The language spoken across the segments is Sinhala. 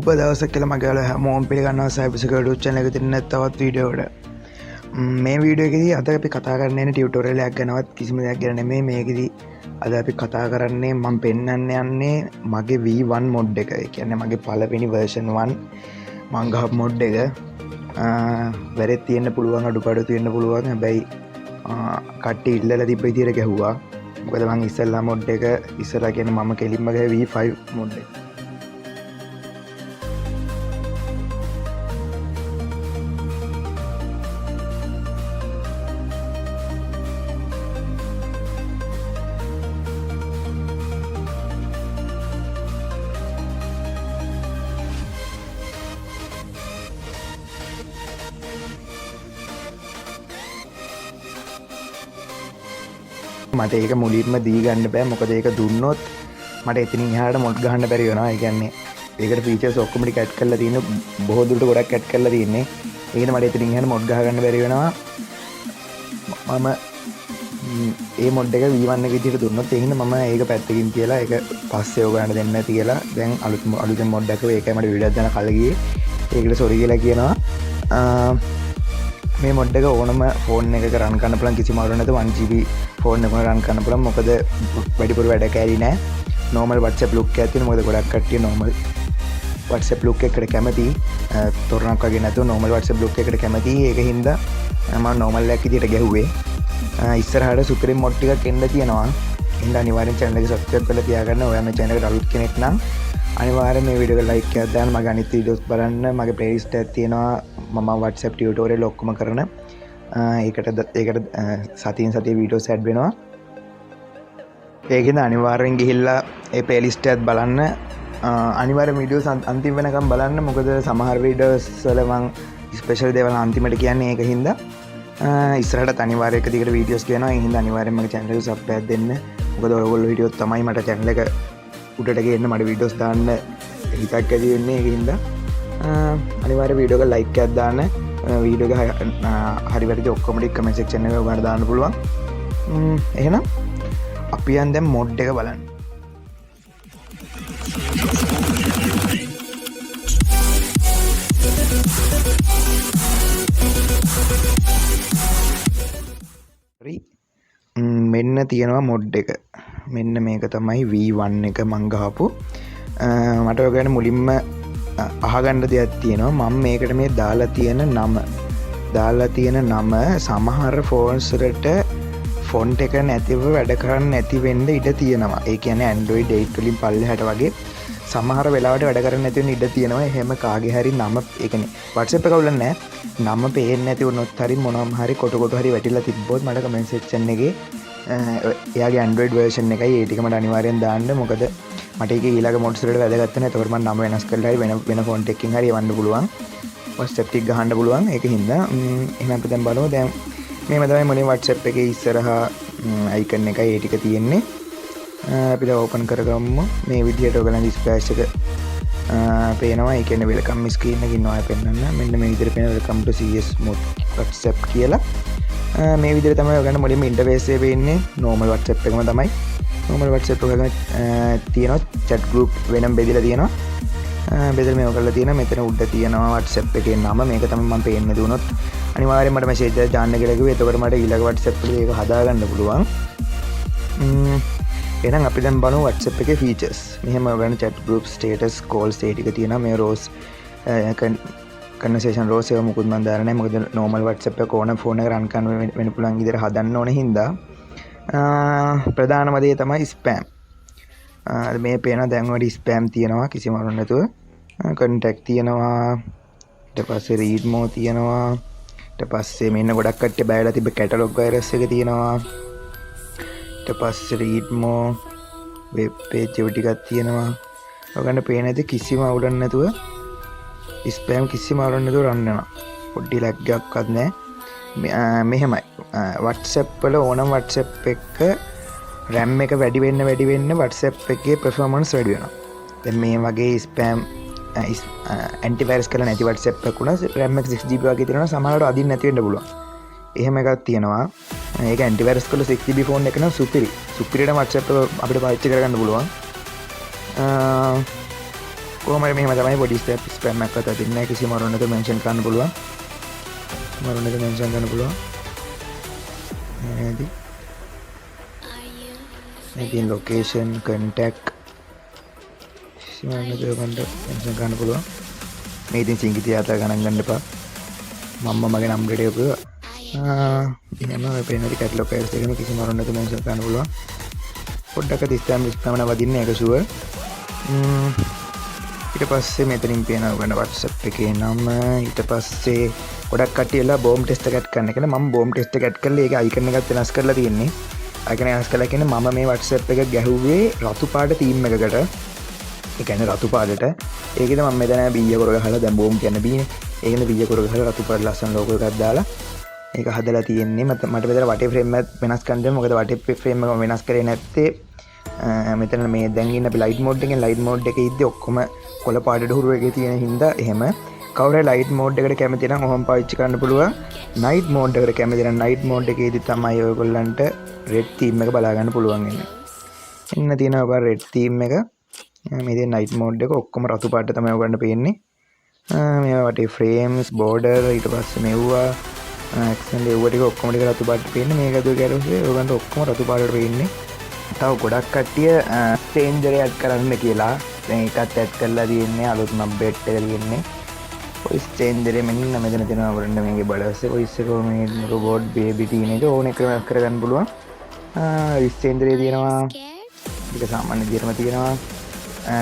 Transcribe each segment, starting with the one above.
සුබ දවසක් කියලා මගේ ඔයාලා හැමෝම පිළිගන්නවා YTChannel channel එකේ තියෙන තවත් වීඩියෝ එකට. මේ වීඩියෝ එකේදී අද අපි කතා කරන්නේ ටියුටෝරියල් එකක් ගැනවත් කිසිම දෙයක් ගැන නෙමෙයි. මේකෙදී අද අපි කතා කරන්නේ මම පෙන්වන්න යන්නේ මගේ V1 mod එක. ඒ කියන්නේ මගේ පළවෙනි version 1 මං ගහපු mod එක. වැරෙත් තියෙන්න පුළුවන් අඩුපාඩු තියෙන්න පුළුවන්. හැබැයි කට්ටිය ඉල්ලලා තිබ්බ විදියට ගැහුවා. මොකද මං ඉස්සෙල්ලා mod එක ඉස්සරහා කියන්නේ මම කෙලින්ම ගහේ V5 mod එක. මට ඒක මුලින්ම දී ගන්න බෑ. මොකද ඒක දුන්නොත් මට එතනින් එහාට මොඩ් ගහන්න බැරි වෙනවා. ඒ කියන්නේ ඒකට ෆීචර්ස් ඔක්කොම ටික ඇඩ් කරලා තියෙන බොහෝ දුරට ගොඩක් ඇඩ් කරලා තියෙන්නේ. ඒකනේ මට එතනින් එහාට මොඩ් ගහ ගන්න බැරි වෙනවා. මම ඒ මොඩ් එක V1 එක විදිහට දුන්නොත් ඒ හින්දා මම ඒක පැත්තකින් තියලා ඒක පස්සේ ඔයගලන්ට දෙන්න නැති කියලා දැන් අලුතෙන් මොඩ් එකක් ඒකයි මට වීඩියෝ දාන්න කලින් ගියේ. ඒකට සෝරි කියලා කියනවා. මේ මොඩ් එක ඕනම ෆෝන් එකක රන් කරන්න පුළුවන් කිසිම අවුලක් නැතුව 1GB ෆෝන් එකක රන් කරන්න පුළුවන්. මොකද වැඩිපුර වැඩ කැරි නෑ. normal WhatsApp look එකක් තියෙනවා. මොකද ගොඩක් කට්ටිය normal WhatsApp look එකකට කැමති. තොරණක් වගේ නැතුව normal WhatsApp look එකකට කැමති. ඒක හින්දා මම normal එකක් විදියට ගැහුවේ. ඉස්සරහට සුපිරි මොඩ් ටිකක් එන්න තියෙනවා. එහෙනම් අනිවාර්යෙන් channel එක subscribe කරලා තියාගන්න. ඔයා මේ channel එකට අලුත් කෙනෙක් නම් අනිවාර්යෙන් මේ වීඩියෝ එක like එකක් දාන්න. මගේ අනිත් වීඩියෝස් බලන්න. මගේ playlist එකක් තියෙනවා. මම WhatsApp tutorial ඔක්කොම කරන. ඒකට සතියෙන් සතිය වීඩියෝස් ඇඩ් වෙනවා. ඒකෙන්ද අනිවාර්යෙන් ගිහිල්ලා ඒ playlist එකත් බලන්න. අනිවාර්යෙන් වීඩියෝස් අන්තිම වෙනකම් බලන්න. මොකද සමහර වීඩියෝස් වල මම ස්පෙෂල් දේවල් අන්තිමට කියන්නේ ඒක හින්දා. ඉස්සරහට අනිවාර්යෙන් එක දිගට වීඩියෝස් කියනවා. ඒ හින්දා අනිවාර්යෙන් මගේ channel එක subscribe දෙන්න. මොකද ඔයගොල්ලෝ වීඩියෝ තමයි මට channel එක උඩට ගේන්න මට වීඩියෝස් දාන්න හිතක් ඇති වෙන්නේ. ඒක හින්දා අනිවාර්යෙන් වීඩියෝ එක like එකක් දාන්න. වීඩියෝ එක හරි වැරදි ඔක්කොම ටික comment section එකේ ඔයාලට දාන්න පුළුවන්. එහෙනම් අපි යන් දැන් mod එක බලන්න. මෙන්න තියෙනවා mod එක. මෙන්න මේක තමයි V1 එක මං ගහපු. මට ඔය ගැන මුලින්ම අහගන්න දෙයක් තියෙනවා. මම මේකට මේ දාලා තියෙන නම සමහර ෆෝන්ස් වලට ෆොන්ට් එක නැතිව වැඩ කරන්න නැති වෙන්න ඉඩ තියෙනවා. ඒ කියන්නේ Android 8 වලින් පල්ලෙහාට වගේ සමහර වෙලාවට වැඩ කරන්න නැති වෙන්න ඉඩ තියෙනවා. එහෙම කාගේ හරි නම ඒ කියන්නේ WhatsApp එක වල නැහැ. නම පේන්නේ නැති වුණොත් හරි මොනවාම හරි කොට හරි වැටිලා තිබ්බොත් මට comment section එකේ එයාගේ Android version එකයි ඒ ටික මට අනිවාර්යෙන් දාන්න. මොකද මට ඒක ඊළඟ මොඩ්ස් වලට වැදගත් නැහැ. ඒතකොට මම නම වෙනස් කරලා හරි වෙන ෆොන්ට් එකකින් හරි එවන්න පුළුවන්. WhatsApp ටික ගහන්න පුළුවන්. ඒක හින්දා එහෙනම් අපි දැන් බලමු. දැන් මේව තමයි මොනේ WhatsApp එකේ ඉස්සරහා icon එකයි ඒ ටික තියෙන්නේ. අපි දැන් open කරගමු. මේ විදිහට ඔයගලන්ගේ splash එක පේනවා. ඒ කියන්නේ welcome screen එකකින් ඔය පෙන්නන්න. මෙන්න මේ විදිහට පේන welcome to CS mod WhatsApp කියලා. මේ විදිහට තමයි ඔයගලන්ට මුලින්ම interface එක පේන්නේ. normal WhatsApp එකම තමයි. normal WhatsApp එකක තියෙනවා chat group වෙනම බෙදලා තියෙනවා. බෙදලා මේව කරලා තියෙනවා. මෙතන උඩ තියෙනවා WhatsApp එකේ නම. මේක තමයි මම පේන්නේ දුනොත් අනිවාර්යෙන් මට message එකක් දාන්න කියලා කිව්වේ. එතකොට මට ඊළඟ WhatsApp එකේ ඒක හදාගන්න පුළුවන්. එහෙනම් අපි දැන් බලමු WhatsApp එකේ features. මෙහෙම ඔයගලන්ට chat group status calls ඒ ටික තියෙනවා. මේ rows conversation rows එක මුකුත් මම දාලා නැහැ. මොකද normal WhatsApp එක ඕන ෆෝන් එක run කරන්න වෙන පුළුවන් විදිහට හදන්න ඕන හින්දා ප්‍රධානම දේ තමයි ස්පෑම්. මේ පේන දැන් වල ස්පෑම් තියෙනවා කිසිම අරුණ නැතුව. contact තියෙනවා. ඊට පස්සේ read more තියෙනවා. ඊට පස්සේ මෙන්න ගොඩක් කට්ටිය බයලා තිබ්බ catalog virus එක තියෙනවා. ඊට පස්සේ read more web page එක ටිකක් තියෙනවා. ඔයගොල්ලන්ට පේන ඇති කිසිම අවුලක් නැතුව ස්පෑම් කිසිම අවුලක් නැතුව run වෙනවා. පොඩි lag එකක්වත් නැහැ. මෙහෙමයි WhatsApp වල ඕනම WhatsApp එක RAM එක වැඩි වෙන්න WhatsApp එකේ performance වැඩි වෙනවා. දැන් මේ වගේ spam antivirus කරලා නැති WhatsApp එකක් උනස් RAM එක 6GB වගේ තියෙනවා. සමහරවිට අදින්න නැති වෙන්න පුළුවන්. එහෙම එකක් තියෙනවා. ඒක antivirus කරලා 6GB ෆෝන් එක නම් සුපිරිට WhatsApp එක අපිට පාවිච්චි කරගන්න පුළුවන්. කොහොම හරි මෙහෙම තමයි පොඩි ස්පෑම් එකක් අත දෙන්නේ නැහැ කිසිම මරුන් නැතුව මෙන්ෂන් කරන්න පුළුවන් මරුන් නැතුව මෙන්ෂන් කරන්න පුළුවන් නේද ඉතින් ලොකේෂන් කන්ටැක්ට් කිසිම මරුන් නැතුව මෙන්ෂන් කරන්න පුළුවන් මේ ඉතින් සිංගිතිය අත ගණන් ගන්න එපා මම්ම මගේ නම්බරට යොකුවා එහෙම ඔය පේනදි කැටලොග් ෆයිල්ස් එකේ කිසිම මරුන් නැතුව මෙන්ෂන් කරන්න පුළුවන් පොඩ්ඩක් දිස්තම් ස්පෑම් වදින්න ඒක ෂුවර් ඊට පස්සේ මෙතනින් පේනවා ඔයගොල්ලෝ WhatsApp එකේ නම ඊට පස්සේ ගොඩක් කට්ටියලා බෝම් ටෙස්ට් එක ඇඩ් කරන්න කියලා මම බෝම් ටෙස්ට් එක ඇඩ් කරලා ඒක අයිකන් එකත් වෙනස් කරලා තියෙන්නේ අයිකන් එක වෙනස් කරලා කියන්නේ මම මේ WhatsApp එක ගැහුවේ රතු පාට තීම් එකකට ඒ කියන්නේ රතු පාටට ඒකෙද මම මෙතන බීය කොර ගහලා දැන් බෝම් කියන බීනේ ඒකෙන් බීය කොර ගහලා රතු පාට ලස්සන ලෝගෝ එකක් දාලා ඒක හදලා තියෙන්නේ මට මෙතන වටේ ෆ්‍රේම් එක වෙනස් කරන්න දෙන්න මොකද වටේ ෆ්‍රේම් එක වෙනස් කරේ නැත්තේ මෙතන මේ දැන් ඉන්න අපි ලයිට් මෝඩ් එකෙන් ලයිට් මෝඩ් එකේ ඉද්දි ඔක්කොම කොළ පාටට හුරු එකේ තියෙන හින්දා එහෙම කවුරු හරි ලයිට් මෝඩ් එකට කැමති නම් ඔහොම පාවිච්චි කරන්න පුළුවන් නයිට් මෝඩ් එකට කැමති නම් නයිට් මෝඩ් එකේදී තමයි ඔයගොල්ලන්ට රෙඩ් තීම් එක බලා ගන්න පුළුවන් වෙන්නේ එන්න තියෙනවා ඔය රෙඩ් තීම් එක මේ දේ නයිට් මෝඩ් එක ඔක්කොම රතු පාට තමයි ඔයගොල්ලන්ට පේන්නේ මේවා වටේ ෆ්‍රේම්ස් බෝඩර් ඊට පස්සේ මෙව්වා ඇක්සන් ඒව ටික ඔක්කොම ටික රතු පාට පේන්නේ මේක දුව ගැලුවේ ඔයගොල්ලන්ට ඔක්කොම රතු පාටට පේන්නේ තව ගොඩක් කට්ටිය ස්ට්‍රේන්ජර් ඇඩ් කරන්න කියලා දැන් එකත් ඇඩ් කරලා තියෙන්නේ අලුත්ම අප්ඩේට් එක තියෙන්නේ ඔය ස්ට්‍රේන්ජර් මෙන්න මෙතන තියෙනවා වරන්න මේකේ බලස්සේ වොයිස් එක මේ රොබෝට් බේබි ටීනේජ් ඕන එක වෙනස් කරගන්න පුළුවන් ස්ට්‍රේන්ජර් තියෙනවා ඒක සාමාන්‍ය විදිහටම තියෙනවා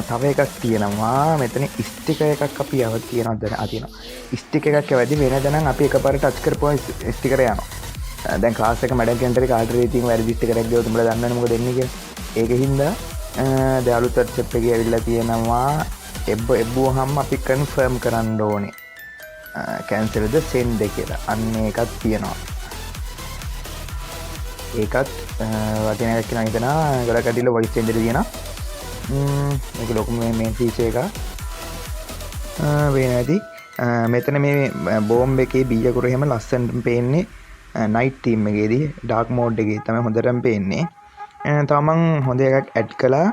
තව එකක් තියෙනවා මෙතන ස්ටිකර් එකක් අපි යව තියෙනවා දැන් තියෙනවා ස්ටිකර් එකක් යවදී වෙනද නම් අපි එකපාරට ටච් කරපුවා ස්ටිකර් යනවා දැන් ක්ලාස් එක මැඩම් කෙනෙක්ට කාටරි ඉතින් වැරදි ස්ටිකර් එකක් ගෙවුවොත් උඹලා දන්නවනේ මොකද වෙන්නේ කියලා ඒකින්ද දැන් අලුත් WhatsApp එකේ ඇවිල්ලා තියෙනවා එබ්බුවාම අපි කන්ෆර්ම් කරන්න ඕනේ cancel the send කියලා අන්න ඒකක් තියෙනවා ඒකත් වටින එකක් කියලා හිතනවා ගොඩක් කඩියල voice changer තියෙනවා මේක ලොකුම මේන් ෆීචර් එක වෙනදී මෙතන මේ බෝම්බ් එකේ බීය කර එහෙම ලස්සනට පේන්නේ නයිට් තීම් එකේදී ඩාර්ක් මෝඩ් එකේ තමයි හොඳටම පේන්නේ තමන් හොඳ එකක් ඇඩ් කළා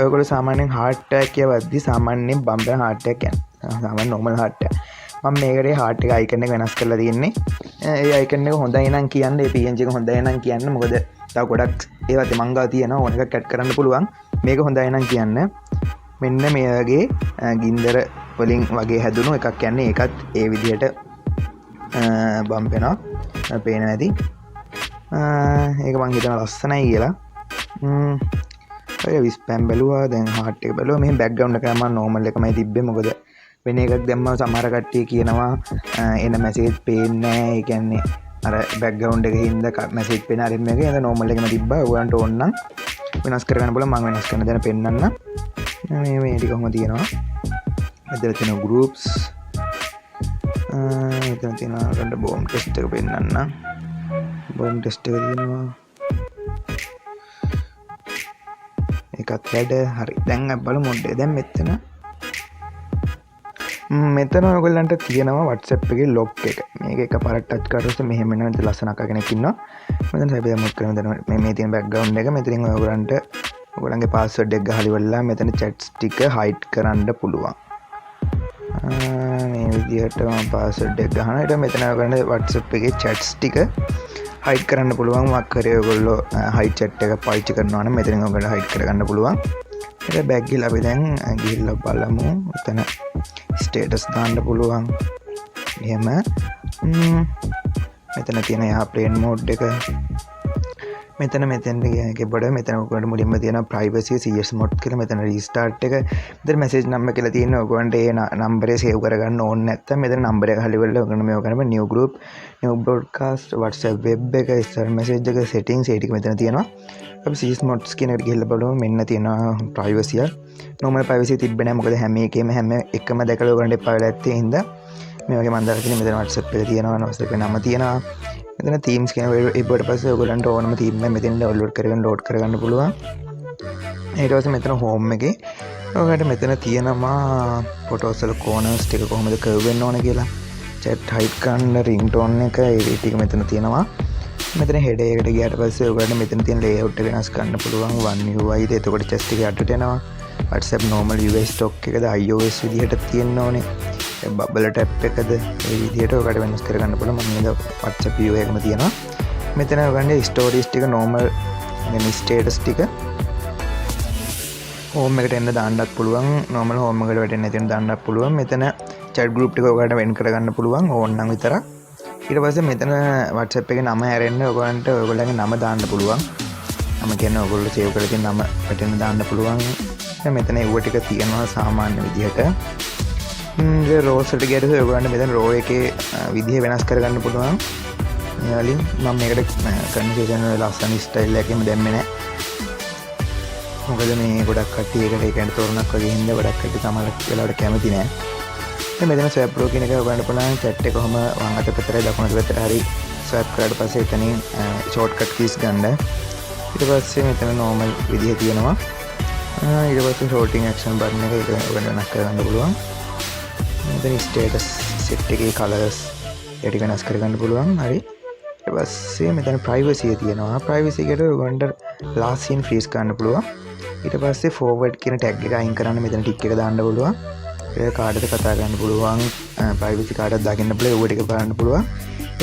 ඔයගොල්ලෝ සාමාන්‍යයෙන් හાર્ට් ටැග් කියවද්දි සාමාන්‍යයෙන් බම්බර් හાર્ට් ටැග් කියන්නේ සාමාන්‍ය නෝමල් හાર્ට් ටැග් මම මේකේ හાર્ට් එක අයිකන් එක වෙනස් කරලා තියෙන්නේ ඒ අයිකන් එක හොඳයි නම් කියන්නේ PNG එක හොඳයි නම් කියන්න මොකද තව ගොඩක් ඒවත් මං ගාව තියෙනවා ඕන එකක් ඇඩ් කරන්න පුළුවන් මේක හොඳයි නම් කියන්න මෙන්න මේ වගේ ගින්දර වලින් වගේ හැදුණු එකක් කියන්නේ ඒකත් ඒ විදිහට බම්ප් වෙනවා පේනවා ඇති ඒක මං හිතන ලස්සනයි කියලා ඔය විස්පෑම් බැලුවා දැන් හાર્ට් එක බැලුවා මේ බෑග්ග්‍රවුන්ඩ් එක මම නෝමල් එකමයි තිබ්බේ මොකද වෙන එකක් දැම්මම සමහර කට්ටිය කියනවා එන මැසේජ් පේන්නේ නැහැ ඒ කියන්නේ අර බෑග්ග්‍රවුන්ඩ් එකේ හින්දා මැසේජ් පේන අරින් මේක ඒක නෝමල් එකම තිබ්බා ඔයගොල්ලන්ට ඕන නම් වෙනස් කරගන්න බලන්න මම වෙනස් කරන දැන පෙන්නන්න මේ ටික කොහොමද තියෙනවා මෙතන තියෙන groups මෙතන තියෙනවා ගන්න බෝම් ටෙස්ට් එක පෙන්නන්න බෝම් ටෙස්ට් එක තියෙනවා ඒකත් වැඩ හරි දැන් බලමු දැන් මෙතන ඔයගොල්ලන්ට තියෙනවා WhatsApp එකේ log එක මේක එකපාරට ටච් කරලා මෙහෙම එන ලස්සන අක්ක කෙනෙක් ඉන්නවා මෙතන සයිබර් මොඩ් කරන මේ තියෙන බෑග්ග්‍රවුන්ඩ් එක මෙතනින් ඔයගොල්ලන්ගේ password එක ගහලා ඉවරලා මෙතන chats ටික hide කරන්න පුළුවන් මේ විදිහට මම password එක ගහනවා ඊට මෙතන ඔයගොල්ලන්ට WhatsApp එකේ chats ටික hide කරන්න පුළුවන් මොකක් කරේ ඔයගොල්ලෝ hide chat එක පාවිච්චි කරනවා නම් මෙතනින් ඔයගොල්ලෝ hide කරගන්න පුළුවන් ඊට බෑග් ගිහලා අපි දැන් ගිහිල්ලා බලමු මෙතන ස්ටේටස් දාන්න පුළුවන් එහෙම මෙතන තියෙන එයාප්ලේන් මෝඩ් එක මෙතන ගෙබඩ මෙතන ඔයගොල්ලන්ට මුලින්ම තියෙන ප්‍රයිවසි CS මොඩ් කියලා මෙතන රීස්ටාර්ට් එක මෙතන මෙසේජ් නම්බර් කියලා තියෙනවා ඔයගොල්ලන්ට ඒ නම්බරේ සේව් කරගන්න ඕනේ නැත්නම් මෙතන නම්බර් එක හලි වෙලා ඔයගොල්ලෝ මේක කරනවා New group New broadcast WhatsApp web එක ස්ටාර් මෙසේජ් එක සෙටින්ග්ස් ඒ ටික මෙතන තියෙනවා අපි CS මොඩ්ස් කියන එකට ගිහලා බලමු මෙන්න තියෙනවා ප්‍රයිවසි නෝමල් ප්‍රයිවසි තිබ්බේ නැහැ මොකද හැම එකම දැකලා ඔයගොල්ලන්ට එපා වෙලා ඇත්තේ හින්දා මේ වගේ මම දාලා තියෙන මෙතන WhatsApp එක තියෙනවා WhatsApp එකේ නම තියෙනවා මෙතන themes කියන ඒකට පස්සේ ඔයගොල්ලන්ට ඕනම theme එක මෙතෙන් download කරගෙන load කරගන්න පුළුවන් ඊට පස්සේ මෙතන home එකේ ඔයගොල්ලන්ට මෙතන තියෙනවා photos වල corners ටික කොහොමද curve වෙන්න ඕන කියලා chat hide කරන්න ringtone එක ඒ ටික මෙතන තියෙනවා මෙතන හෙඩර් එකට ගියාට පස්සේ ඔයගොල්ලන්ට මෙතන තියෙන layout එක වෙනස් කරන්න පුළුවන්. one UI ද එතකොට chest එක යටට එනවා. WhatsApp normal UI stock එකද iOS විදිහට තියෙන්න ඕනේ. bubble tab එකද ඒ විදිහට ඔයගොල්ලන්ට වෙනස් කරගන්න පුළුවන්. මම නේද WhatsApp UI එකම තියෙනවා. මෙතන ඔයගොල්ලන්ගේ stories ටික normal يعني status ටික home එකට එන්න දාන්නත් පුළුවන්. normal home එකට වැටෙන්න නැතිනම් දාන්නත් පුළුවන්. මෙතන chat group ටික ඔයගොල්ලන්ට වෙන් කරගන්න පුළුවන් ඕන නම් විතරක්. ඊට පස්සේ මෙතන WhatsApp එකේ නම හැරෙන්න ඔයගොල්ලන්ට ඔයගොල්ලන්ගේ නම දාන්න පුළුවන්. නම කියන්නේ ඔයගොල්ලෝ සේව් කරලා තියෙන නම වැටෙන්න දාන්න පුළුවන්. දැන් මෙතන ඒව ටික තියෙනවා සාමාන්‍ය විදිහට. මේ rows වලට ගියද ඔයගොල්ලන්ට මෙතන row එකේ විදිහ වෙනස් කරගන්න පුළුවන්. මේ වලින් මම මේකට කන්ෆිගරේෂන් වල ලස්සන ස්ටයිල් එකකින් දැම්මේ නැහැ. මොකද මේ ගොඩක් කට්ටිය ඒකට ඒ කියන්නේ තොරණක් වගේ හින්දා ගොඩක් කට්ටිය තමයි වෙලාවට කැමති නැහැ. දැන් මෙතන ස්වැප් ප්‍රෝ කියන එක ඔයගොල්ලන්ට පුළුවන් chat එක කොහම වම් අත පැත්තට දකුණු අත පැත්තට හරි ස්වැප් කරාට පස්සේ එතනින් shortcut keys ගන්න. ඊට පස්සේ මෙතන normal විදිහ තියෙනවා. ඊට පස්සේ sorting action button එක ඒක ඔයගොල්ලන්ට වෙනස් කරගන්න පුළුවන්. මෙතන status set එකේ colors ඒ ටික වෙනස් කරගන්න පුළුවන්. හරි. ඊට පස්සේ මෙතන privacy තියෙනවා. privacy එකට ඔයගොල්ලන්ට last scene freeze කරන්න පුළුවන්. ඊට පස්සේ forward කියන tag එක අයින් කරන්න මෙතන tick එක දාන්න පුළුවන්. ඒ කාඩ් එක කතා කරන්න පුළුවන්. privacy කාඩ් එකක් දාගන්න පුළුවන්. ඒව ටික බලන්න පුළුවන්.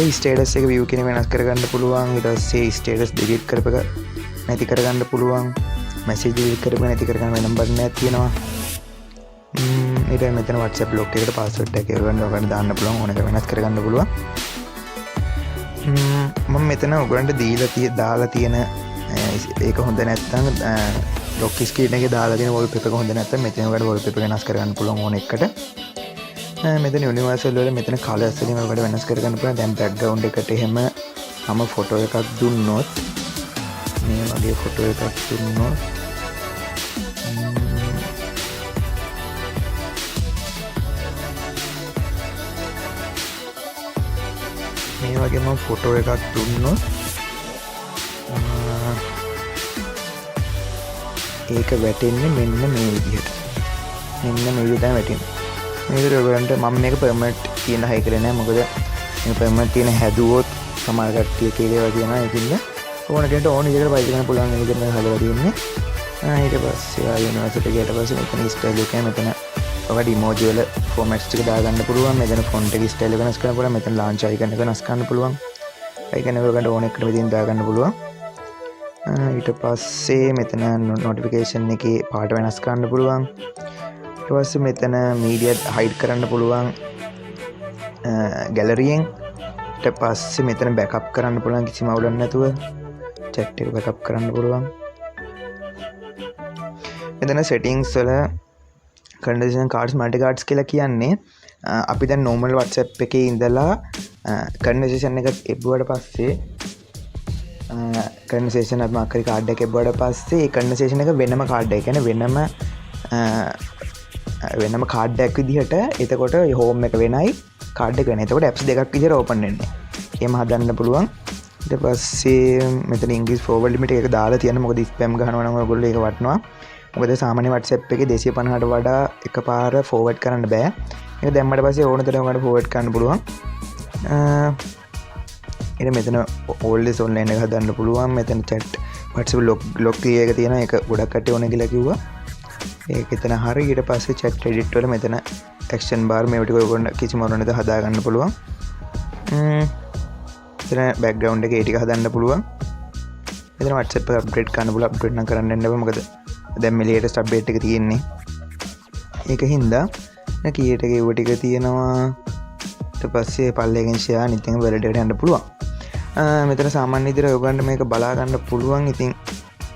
ඒ status එක view කියන වෙනස් කරගන්න පුළුවන්. ඊට පස්සේ status delete කරපක නැති කරගන්න පුළුවන්. message delete කරපක නැති කරගන්න වෙනම බටන් එකක් තියෙනවා. ඊට මෙතන WhatsApp log එකට password එක ඔයගොල්ලන්ට දාන්න පුළුවන්. ඕන එක වෙනස් කරගන්න පුළුවන්. මම මෙතන ඔයගොල්ලන්ට දාලා තියෙන ඒක හොඳ නැත්නම් lock screen එකේ දාලා තියෙන wallpaper එක හොඳ නැත්නම් මෙතන ඔයගොල්ලන්ට wallpaper වෙනස් කරගන්න පුළුවන් ඕන එකට. මෙතන universal වල මෙතන colors වලින් ඔයගොල්ලන්ට වෙනස් කරගන්න පුළුවන්. දැන් background එකට එහෙම මම photo එකක් දුන්නොත් මේ වගේ photo එකක් දුන්නොත් මේ වගේ මම ෆොටෝ එකක් දුන්නොත් ඒක වැටෙන්නේ මෙන්න මේ විදිහට. මෙන්න මේ විදිහට වැටෙන්නේ. මේකට ඔයගොල්ලන්ට මම මේක පර්මනන්ට් තියෙන හයි කරේ නැහැ. මොකද මේ පර්මනන්ට් තියෙන හැදුවොත් සමහර කට්ටිය කියලා තියෙනවා. ඒකින්ද ඕන කෙනෙක්ට ඕන විදිහකට බයි කරන්න පුළුවන් මේ විදිහට මම හදලා තියෙන්නේ. ඊට පස්සේ ආයෙ යුනිවර්සිටි ගියට පස්සේ මෙතන ස්ටයිල් එක මෙතන ඔයගොල්ලෝ ඉමෝජි වල ෆෝමැට්ස් ටික දාගන්න පුළුවන්. මෙතන ෆොන්ට් එකේ ස්ටයිල් එක වෙනස් කරන්න පුළුවන්. මෙතන launch icon එක වෙනස් කරන්න පුළුවන්. icon එක ඔයගොල්ලන්ට ඕන එකට විදිහින් දාගන්න පුළුවන්. ඊට පස්සේ මෙතන notification එකේ පාට වෙනස් කරන්න පුළුවන්. ඊට පස්සේ මෙතන media hide කරන්න පුළුවන් gallery එකෙන්. ඊට පස්සේ මෙතන backup කරන්න පුළුවන් කිසිම අවුලක් නැතුව chat එක backup කරන්න පුළුවන්. මෙතන settings වල conversation cards multi cards කියලා කියන්නේ අපි දැන් normal WhatsApp එකේ ඉඳලා conversation එක එබ්බුවට පස්සේ conversation එකක් මාකරි කාඩ් එක එබ්බුවට පස්සේ ඒ conversation එක වෙනම කාඩ් එක කියන්නේ වෙනම කාඩ් එකක් විදිහට එතකොට home එක වෙනයි කාඩ් එක වෙනයි. එතකොට apps දෙකක් විදිහට open වෙන්නේ. එහෙම හදන්න පුළුවන්. ඊට පස්සේ මෙතන English forward limit එක දාලා තියෙනවා. මොකද spam ගහනවා නම් ඔයගොල්ලෝ ඒක වටනවා. මොකද සාමාන්‍ය WhatsApp එකේ 250ට වඩා එකපාර forward කරන්න බෑ. ඒක දැම්මට පස්සේ ඕන තරම් ඔයාලට forward කරන්න පුළුවන්. ඊට මෙතන always online එක හදන්න පුළුවන්. මෙතන chat WhatsApp log clear එක තියෙනවා. ඒක ගොඩක් කට්ටිය ඕන කියලා කිව්වා. ඒක එතන හරිය. ඊට පස්සේ chat edit වල මෙතන action bar මේව ටික ඔයගොල්ලෝ කිසිම මොනවද හදා ගන්න පුළුවන්. එතන background එකේ ඒ ටික හදන්න පුළුවන්. මෙතන WhatsApp එක update කරන්න පුළුවන්. update නම් කරන්න යන්න බෑ. මොකද දැන් මේ latest update එක තියෙන්නේ. ඒක හින්දා කීයට එක ඒව ටික තියෙනවා. ඊට පස්සේ පල්ලෙකින් share අනිත් එක wallet එකට යන්න පුළුවන්. මෙතන සාමාන්‍ය විදිහට ඔයගොල්ලන්ට මේක බලා ගන්න පුළුවන්. ඉතින්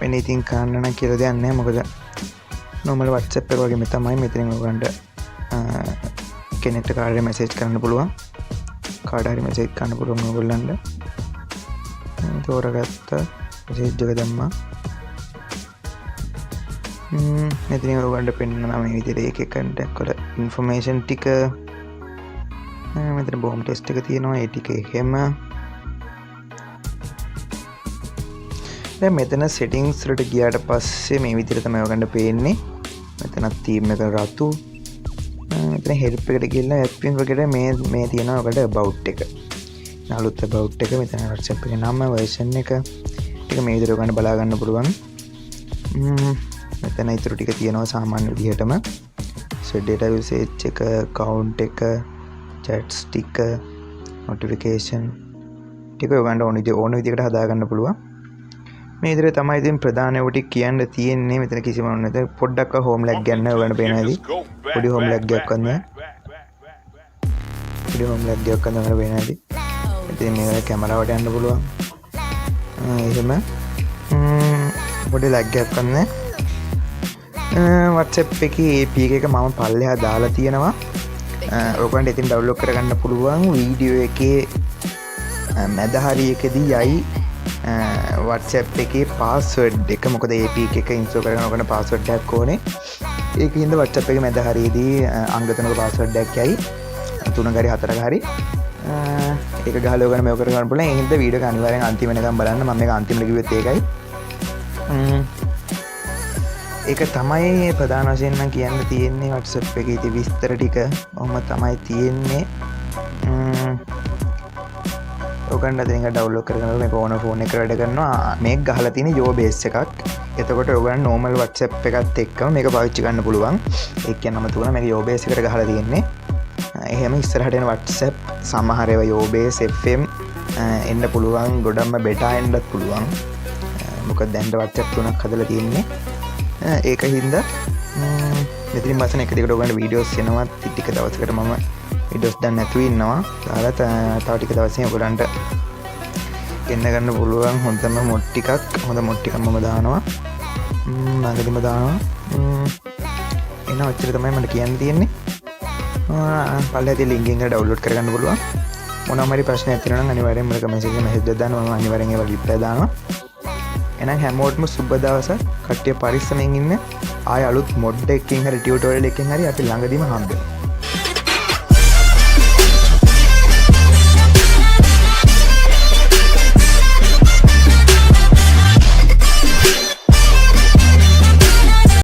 වෙන ඉතින් කරන්න නම් කියලා දෙයක් නැහැ. මොකද normal WhatsApp එක වගේම තමයි මෙතනින් ඔයගොල්ලන්ට කෙනෙක්ට කාර්ය මැසේජ් කරන්න පුළුවන්. කාට හරි මැසේජ් කරන්න පුළුවන් ඔයගොල්ලන්ට. තෝරගත්ත මැසේජ් එක දැම්මා. මෙතනින් ඔයගොල්ලන්ට පෙන්නනවා මේ විදිහට එක එක contact වල information ටික. මෙතන bomb test එක තියෙනවා. ඒ ටික එහෙම. දැන් මෙතන settings වලට ගියාට පස්සේ මේ විදිහට තමයි ඔයගොල්ලන්ට පේන්නේ. මෙතන theme එක රතු. මෙතන help එකට ගිහලා apps වලට මේ තියෙනවා ඔයගොල්ලන්ට about එක. අලුත් about එක මෙතන WhatsApp එකේ නම version එක ටික මේ විදිහට ඔයගොල්ලන්ට බලා ගන්න පුළුවන්. මෙතන ඊටු ටික තියෙනවා සාමාන්‍ය විදිහටම. so data usage එක, count එක, chats ටික, notification ටික ඔයගොල්ලන්ට ඕන විදිහකට හදා ගන්න පුළුවන්. මේ විදිහට තමයි ඉතින් ප්‍රධානම ටික කියන්න තියෙන්නේ. මෙතන කිසිම නැත පොඩ්ඩක් home lag ගන්න ඔයගොල්ලන්ට පේනවා ඉතින්. පොඩි home lag එකක් වන්න. පොඩි home lag එකක් වන්න ඔයගොල්ලන්ට පේනවා ඉතින්. ඉතින් මේ කැමරාවට යන්න පුළුවන්. එහෙම පොඩි lag එකක් වන්න. WhatsApp එකේ APK එක මම පල්ලෙහා දාලා තියෙනවා. ඔයගොල්ලන්ට ඉතින් ඩවුන්ලෝඩ් කරගන්න පුළුවන්. වීඩියෝ එකේ මැද හරියකදී යයි WhatsApp එකේ password එක. මොකද APK එක ඉන්ස්ටෝල් කරගෙන ඔයගොල්ලන්ට password එකක් ඕනේ. ඒකින්ද WhatsApp එකේ මැද හරියේදී අංග 3ක password එකක් යයි. 3ක හරි 4ක හරි ඒක ගහලා ඔයගොල්ලන් මේක කරගන්න පුළුවන්. ඒ හින්දා වීඩියෝ එක අනිවාර්යෙන් අන්තිම වෙනකම් බලන්න. මම මේක අන්තිමට කිව්වෙත් ඒකයි. ඒක තමයි ප්‍රධාන වශයෙන් නම් කියන්න තියෙන්නේ. WhatsApp එකේ ඉති විස්තර ටික ඔහොම තමයි තියෙන්නේ. ඔයගොල්ලන් අද මේක ඩවුන්ලෝඩ් කරගන්න මේක ඕන ෆෝන් එකකට වැඩ කරනවා. මේක ගහලා තියෙන Yo base එකක්. එතකොට ඔයගොල්ලන් normal WhatsApp එකත් එක්කම මේක පාවිච්චි කරන්න පුළුවන්. ඒ කියන්නම තුන මේක Yo base එකට ගහලා තියෙන්නේ. එහෙම ඉස්සරහට එන WhatsApp සමහර ඒවා Yo base FM එන්න පුළුවන්. ගොඩක්ම බෙටා එන්නත් පුළුවන්. මොකද දැන් WhatsApp තුනක් හදලා තියෙන්නේ. ඒක හින්දා මෙතනින් මාසන එක දෙකට ඔයගොල්ලන්ට වීඩියෝස් එනවා. ටික දවසකට මම වීඩියෝස් දාන්න නැතුව ඉන්නවා. දාලා තව ටික දවසෙන් ඔයගොල්ලන්ට එන්න ගන්න පුළුවන්. හොඳම මොඩ් ටිකක් හොඳ මොඩ් ටිකක් මම දානවා. ළඟදිම දානවා. එන ඔච්චර තමයි මට කියන්න තියෙන්නේ. පල්ලෙහාදී link එක ඩවුන්ලෝඩ් කරගන්න පුළුවන්. මොනවාම හරි ප්‍රශ්නයක් තියෙනවා නම් අනිවාර්යෙන්ම මට කමෙන්ට් එකේ මැසේජ් එකක් දාන්න. මම අනිවාර්යෙන් ඒවට රිප්ලයි දානවා. එහෙනම් හැමෝටම සුබ දවසක්. කට්ටිය පරිස්සමෙන් ඉන්න. ආය අලුත් මොඩ් එකකින් හරි ටියුටෝරියල් එකකින් හරි අපි ළඟදීම හම්බෙමු.